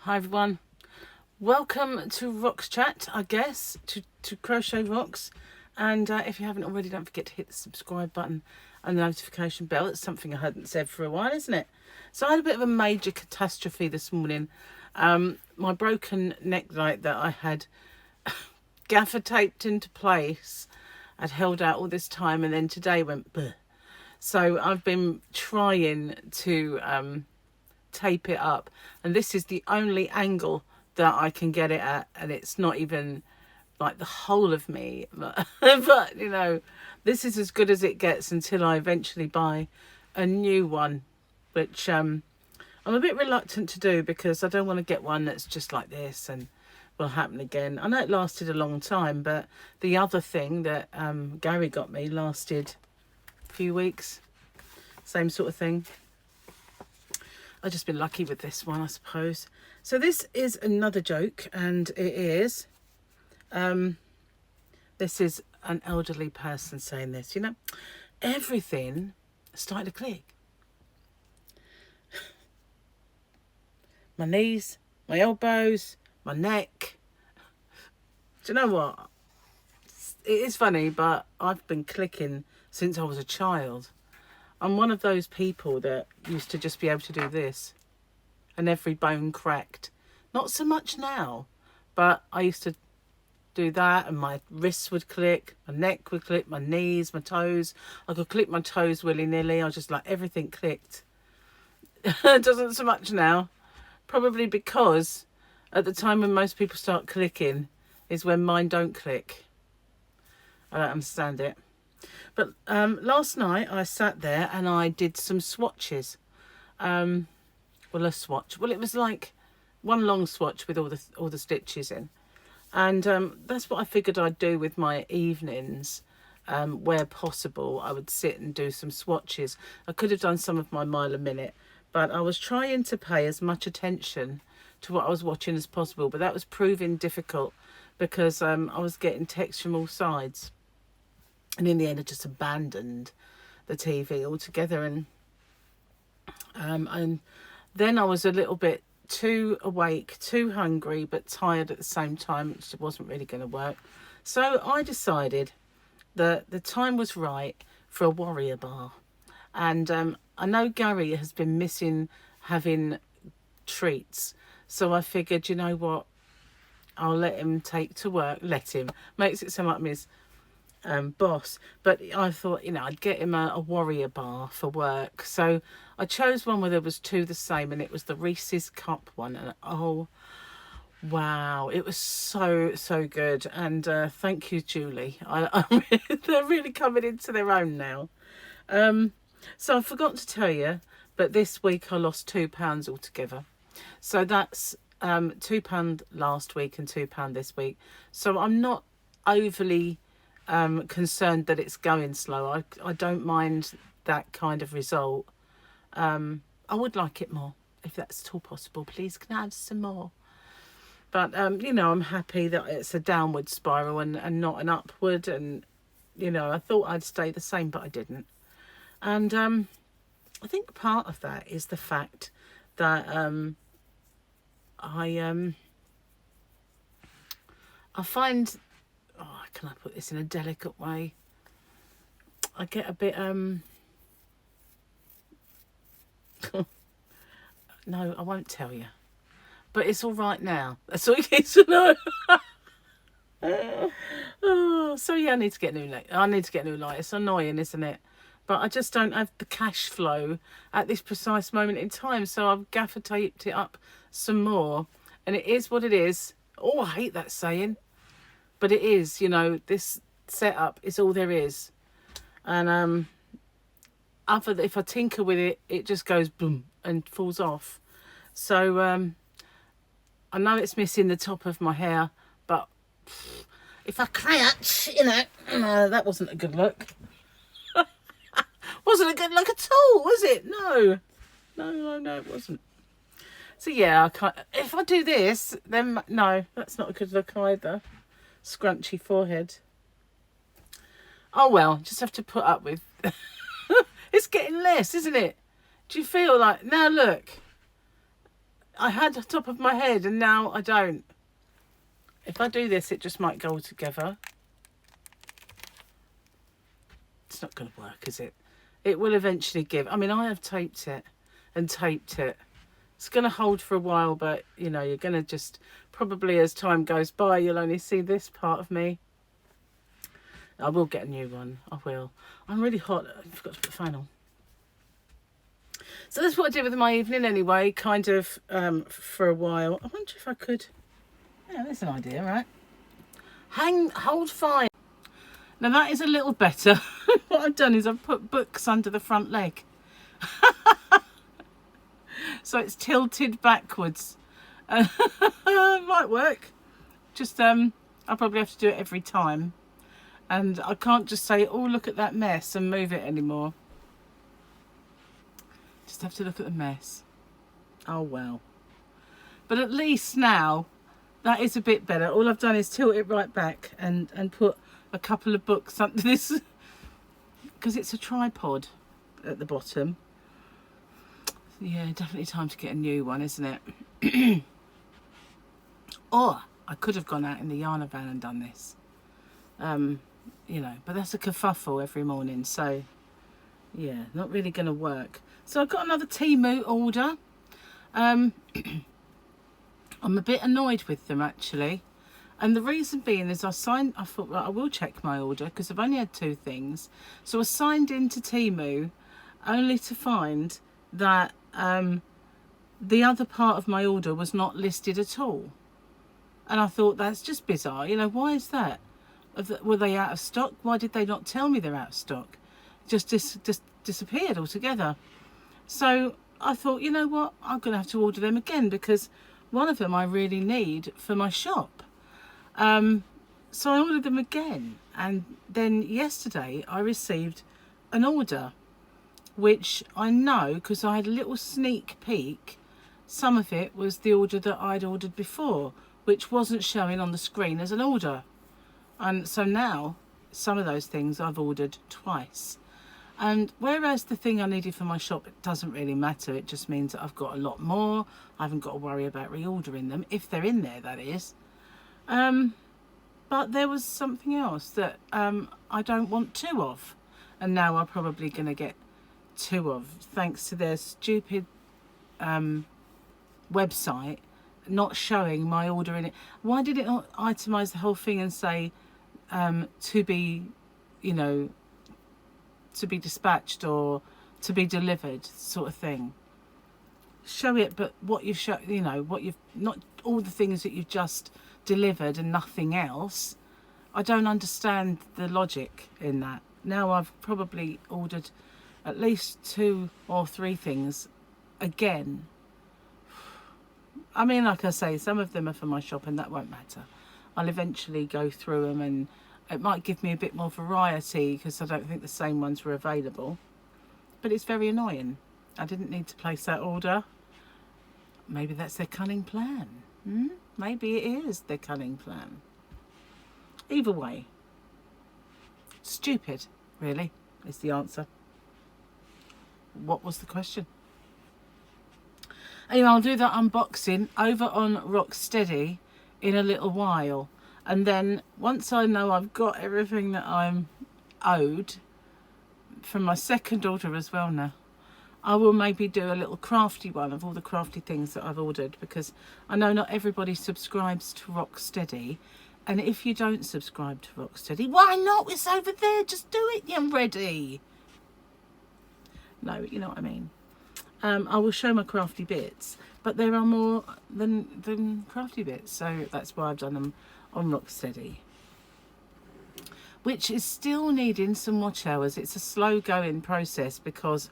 Hi everyone, welcome to RocksChat, I guess, to Crochet Rocks. And if you haven't already, don't forget to hit the subscribe button and the notification bell. It's something I hadn't said for a while, isn't it? So I had a bit of a major catastrophe this morning. My broken necklight that I had gaffer taped into place, I'd held out all this time, and then today went bleh. So I've been trying to tape it up, and this is the only angle that I can get it at, and it's not even like the whole of me, but you know, this is as good as it gets until I eventually buy a new one, which I'm a bit reluctant to do because I don't want to get one that's just like this and will happen again. I know it lasted a long time, but the other thing that Gary got me lasted a few weeks, same sort of thing. I've just been lucky with this one, I suppose. So this is another joke, and it is, this is an elderly person saying this, you know, everything started to click. My knees, my elbows, my neck. Do you know what? It is funny, but I've been clicking since I was a child. I'm one of those people that used to just be able to do this and every bone cracked. Not so much now, but I used to do that and my wrists would click, my neck would click, my knees, my toes. I could click my toes willy-nilly. I was just like, everything clicked. It doesn't so much now. Probably because at the time when most people start clicking is when mine don't click. I don't understand it. But last night I sat there and I did some swatches. Well, a swatch. Well, it was like one long swatch with all the stitches in, and that's what I figured I'd do with my evenings. Where possible, I would sit and do some swatches. I could have done some of my mile a minute, but I was trying to pay as much attention to what I was watching as possible. But that was proving difficult because I was getting texts from all sides. And in the end, I just abandoned the TV altogether. And then I was a little bit too awake, too hungry, but tired at the same time, which wasn't really going to work. So I decided that the time was right for a warrior bar. And I know Gary has been missing having treats. So I figured, you know what, I'll let him take to work. Let him. Makes it sound like I'm his boss, but I thought, you know, I'd get him a warrior bar for work. So I chose one where there was two the same, and it was the Reese's Cup one, and oh wow, it was so good. And thank you, Julie. They're really coming into their own now. So I forgot to tell you, but this week I lost £2 altogether. So that's £2 last week and £2 this week. So I'm not overly concerned that it's going slow. I don't mind that kind of result. I would like it more, if that's at all possible. Please, can I add some more? But you know, I'm happy that it's a downward spiral and not an upward. And you know, I thought I'd stay the same, but I didn't. And I think part of that is the fact that I find, oh, can I put this in a delicate way? I get a bit no, I won't tell you. But it's all right now. That's all you need to know. Oh, so yeah, I need to get new light. It's annoying, isn't it? But I just don't have the cash flow at this precise moment in time. So I've gaffer taped it up some more, and it is what it is. Oh, I hate that saying. But it is, you know, this setup is all there is. And if I tinker with it, it just goes boom and falls off. So I know it's missing the top of my hair, but if I crouch, you know, that wasn't a good look. Wasn't a good look at all, was it? No, it wasn't. So yeah, I can't. If I do this, then no, that's not a good look either. Scrunchy forehead. Oh well, just have to put up with. It's getting less, isn't it? Do you feel like, now look, I had the top of my head and now I don't. If I do this, it just might go all together. It's not going to work, is it? It will eventually give. I mean, I have taped it and taped it. It's going to hold for a while, but, you know, you're going to just, probably as time goes by, you'll only see this part of me. I will get a new one. I will. I'm really hot. I forgot to put the fan on. So that's what I did with my evening anyway, kind of for a while. I wonder if I could... Yeah, there's an idea, right? Hold fire. Now that is a little better. What I've done is I've put books under the front leg. So it's tilted backwards. Might work. Just, I'll probably have to do it every time. And I can't just say, oh, look at that mess and move it anymore. Just have to look at the mess. Oh, well. But at least now, that is a bit better. All I've done is tilt it right back and put a couple of books under this. Because it's a tripod at the bottom. Yeah, definitely time to get a new one, isn't it? Or I could have gone out in the yarn van and done this. You know, but that's a kerfuffle every morning. So, yeah, not really going to work. So I've got another TEMU order. I'm a bit annoyed with them, actually. And the reason being is I thought, well, I will check my order because I've only had 2 things. So I signed into TEMU only to find that the other part of my order was not listed at all. And I thought, that's just bizarre. You know, why is that? Were they out of stock? Why did they not tell me they're out of stock? Just disappeared altogether. So I thought, you know what? I'm going to have to order them again because one of them I really need for my shop. So I ordered them again. And then yesterday I received an order, which I know because I had a little sneak peek. Some of it was the order that I'd ordered before, which wasn't showing on the screen as an order. And so now some of those things I've ordered twice. And whereas the thing I needed for my shop, it doesn't really matter. It just means that I've got a lot more. I haven't got to worry about reordering them, if they're in there, that is. But there was something else that I don't want 2 of. And now I'm probably going to get 2 of, thanks to their stupid website not showing my order in it. Why did it not itemize the whole thing and say to be, you know, to be dispatched or to be delivered sort of thing? Show it, but what you've shown, you know, what you've, not all the things that you've just delivered and nothing else. I don't understand the logic in that. Now I've probably ordered at least 2 or 3 things again. I mean, like I say, some of them are for my shop and that won't matter. I'll eventually go through them and it might give me a bit more variety because I don't think the same ones were available. But it's very annoying. I didn't need to place that order. Maybe that's their cunning plan. Maybe it is their cunning plan. Either way, stupid, really, is the answer. What was the question? Anyway, I'll do that unboxing over on Rocksteady in a little while. And then once I know I've got everything that I'm owed from my second order as well now, I will maybe do a little crafty one of all the crafty things that I've ordered, because I know not everybody subscribes to Rocksteady. And if you don't subscribe to Rocksteady, why not? It's over there. Just do it. I'm ready. No, you know what I mean. I will show my crafty bits, but there are more than crafty bits. So that's why I've done them on Rocksteady, which is still needing some watch hours. It's a slow going process because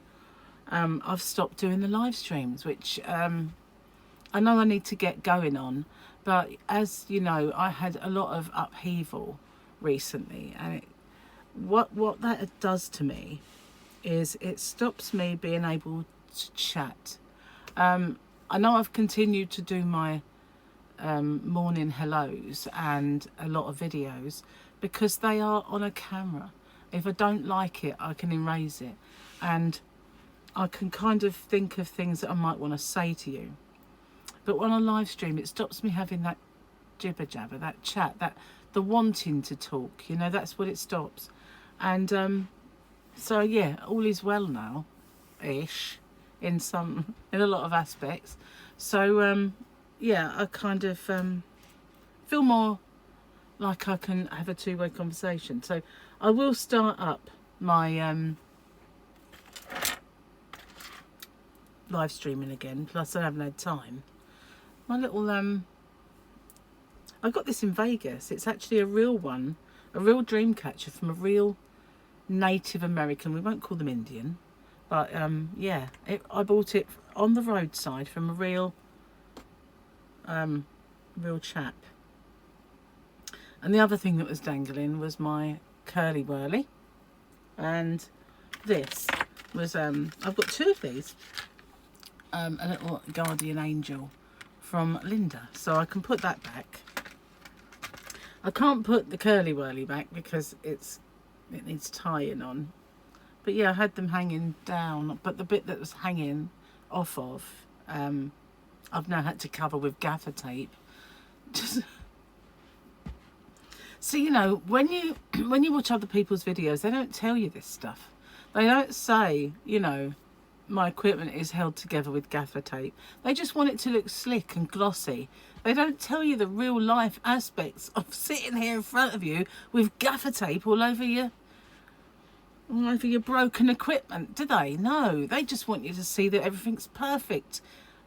I've stopped doing the live streams, which I know I need to get going on. But as you know, I had a lot of upheaval recently, and what that does to me is it stops me being able to chat. I know I've continued to do my morning hellos and a lot of videos because they are on a camera. If I don't like it, I can erase it, and I can kind of think of things that I might want to say to you. But on a live stream, it stops me having that jibber jabber, that chat, that the wanting to talk. You know, that's what it stops. And so yeah, all is well now, ish, in a lot of aspects. So yeah, I kind of feel more like I can have a two-way conversation. So I will start up my live streaming again. Plus I haven't had time. My little I got this in Vegas. It's actually a real one, a real dream catcher from a real Native American. We won't call them Indian, but yeah, I bought it on the roadside from a real chap. And the other thing that was dangling was my curly whirly, and this was I've got two of these, a little guardian angel from Linda, so I can put that back. I can't put the curly whirly back because it needs tying on. But yeah, I had them hanging down, but the bit that was hanging off of, I've now had to cover with gaffer tape. So, you know, when you watch other people's videos, they don't tell you this stuff. They don't say, you know, my equipment is held together with gaffer tape. They just want it to look slick and glossy. They don't tell you the real life aspects of sitting here in front of you with gaffer tape all over your broken equipment, do they? No, they just want you to see that everything's perfect.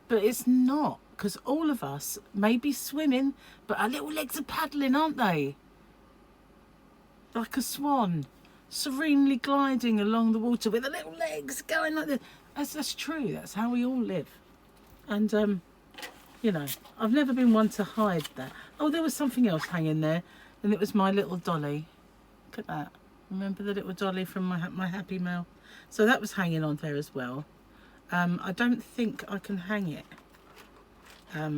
But it's not, because all of us may be swimming, but our little legs are paddling, aren't they? Like a swan, serenely gliding along the water with the little legs going like this. That's true. That's how we all live. And you know, I've never been one to hide that. Oh, there was something else hanging there, and it was my little dolly. Look at that. Remember the little dolly from my Happy Mail? So that was hanging on there as well. I don't think I can hang it. I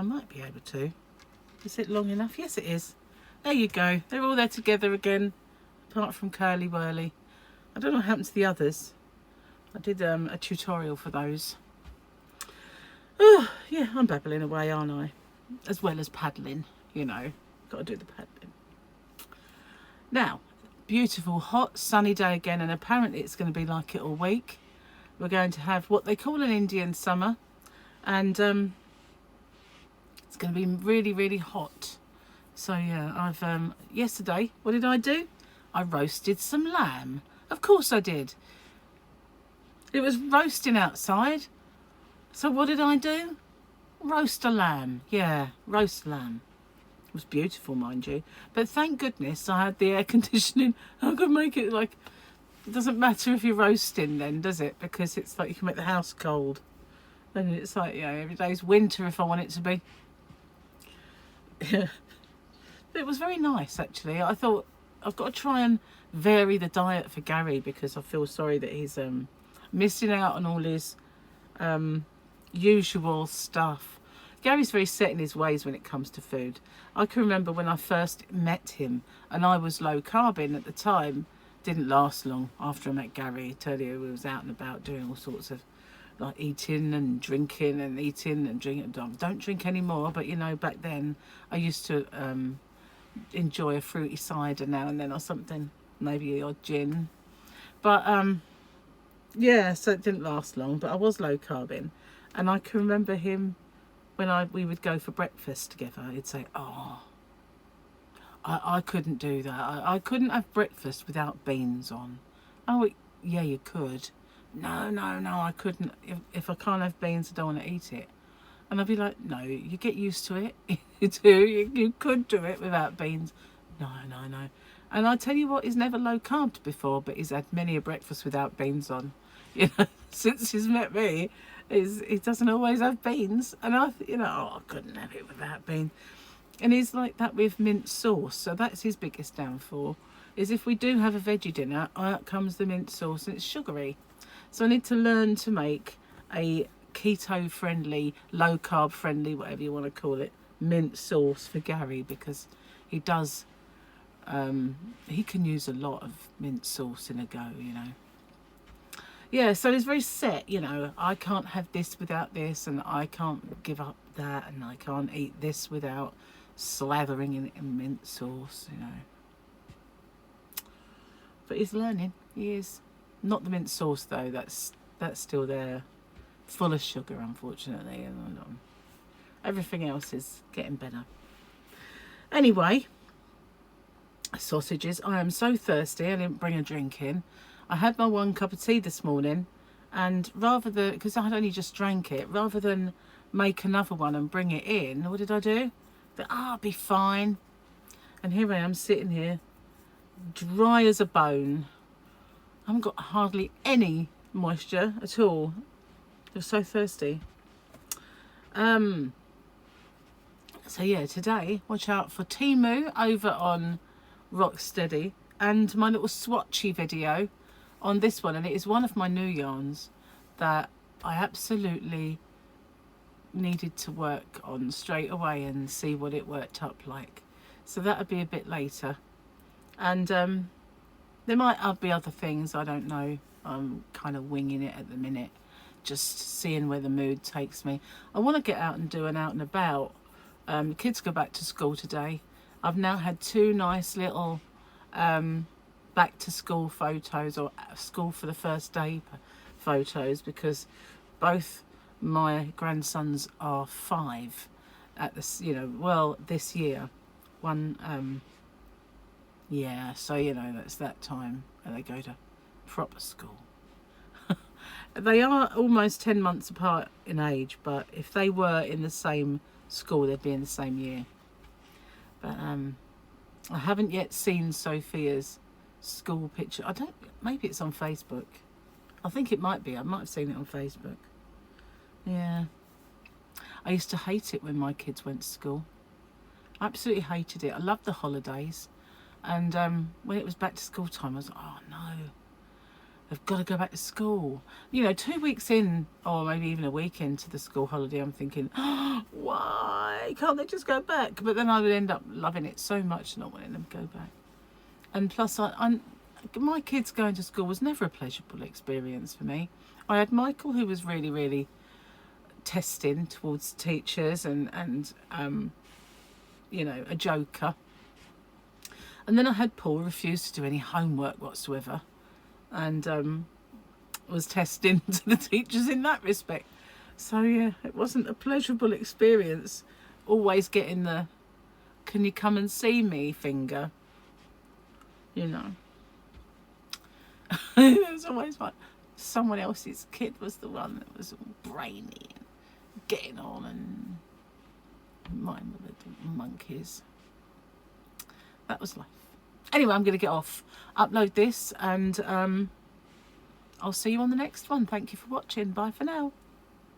might be able to. Is it long enough? Yes, it is. There you go. They're all there together again, apart from Curly Whirly. I don't know what happened to the others. I did a tutorial for those. Oh, yeah, I'm babbling away, aren't I? As well as paddling, you know. Got to do the paddling. Now, beautiful, hot, sunny day again, and apparently it's going to be like it all week. We're going to have what they call an Indian summer, and it's going to be really, really hot. So yeah, I've yesterday, what did I do? I roasted some lamb. Of course I did. It was roasting outside. So what did I do? Roast a lamb. Yeah, roast lamb. It was beautiful, mind you. But thank goodness I had the air conditioning. I could make it like, it doesn't matter if you're roasting then, does it? Because it's like you can make the house cold. And it's like, you know, every day's winter if I want it to be. Yeah. It was very nice, actually. I thought I've got to try and vary the diet for Gary, because I feel sorry that he's missing out on all his usual stuff. Gary's very set in his ways when it comes to food. I can remember when I first met him, and I was low carbing at the time. Didn't last long after I met Gary. I tell you, we was out and about doing all sorts of like eating and drinking and eating and drinking. Don't drink anymore, but you know, back then I used to enjoy a fruity cider now and then or something, maybe a odd gin. But yeah, so it didn't last long, but I was low carbing. And I can remember him when we would go for breakfast together. He'd say, oh, I couldn't do that. I couldn't have breakfast without beans on. Oh, yeah, you could. No, I couldn't. If I can't have beans, I don't want to eat it. And I'd be like, no, you get used to it. You do. You could do it without beans. No. And I tell you what, he's never low carbed before, but he's had many a breakfast without beans on. You know, since he's met me, he doesn't always have beans. And I couldn't have it without beans. And he's like that with mint sauce. So that's his biggest downfall, is if we do have a veggie dinner, out comes the mint sauce, and it's sugary. So I need to learn to make a keto friendly, low carb friendly, whatever you want to call it, mint sauce for Gary, because he does he can use a lot of mint sauce in a go, you know. yeah, so it's very set, you know, I can't have this without this, and I can't give up that, and I can't eat this without slathering in it in mint sauce, you know. But he's learning, he is. Not the mint sauce though, that's still there, full of sugar, unfortunately, and everything else is getting better. Anyway, sausages. I am so thirsty, I didn't bring a drink in. I had my 1 cup of tea this morning, and rather than, because I had only just drank it, rather than make another one and bring it in, what did I do? I'll be fine. And here I am sitting here, dry as a bone. I haven't got hardly any moisture at all. I'm so thirsty. So yeah, today, watch out for TEMU over on RocksChat and my little swatchy video on this one. And it is one of my new yarns that I absolutely needed to work on straight away and see what it worked up like. So that'll be a bit later. And there might be other things, I don't know. I'm kind of winging it at the minute, just seeing where the mood takes me. I want to get out and do an out and about. Kids go back to school today. I've now had 2 nice little back to school photos, or school for the first day photos, because both my grandsons are 5 at this, you know, well, this year. One, yeah, so you know, that's that time and they go to proper school. They are almost 10 months apart in age, but if they were in the same school, they'd be in the same year. But I haven't yet seen Sophia's school picture. I don't, maybe it's on Facebook. I think it might be. I might have seen it on Facebook. Yeah. I used to hate it when my kids went to school. I absolutely hated it. I loved the holidays. And when it was back to school time, I was like, oh no, they've got to go back to school. You know, 2 weeks in, or maybe even a week into the school holiday, I'm thinking, oh, why can't they just go back? But then I would end up loving it so much, not wanting them to go back. And plus, my kids going to school was never a pleasurable experience for me. I had Michael, who was really, really testing towards teachers and you know, a joker. And then I had Paul, who refused to do any homework whatsoever, and was testing to the teachers in that respect. So yeah, it wasn't a pleasurable experience, always getting the "can you come and see me" finger, you know. It was always like someone else's kid was the one that was all brainy and getting on, and mine were little monkeys. That was life. Anyway, I'm going to get off, upload this, and I'll see you on the next one. Thank you for watching. Bye for now.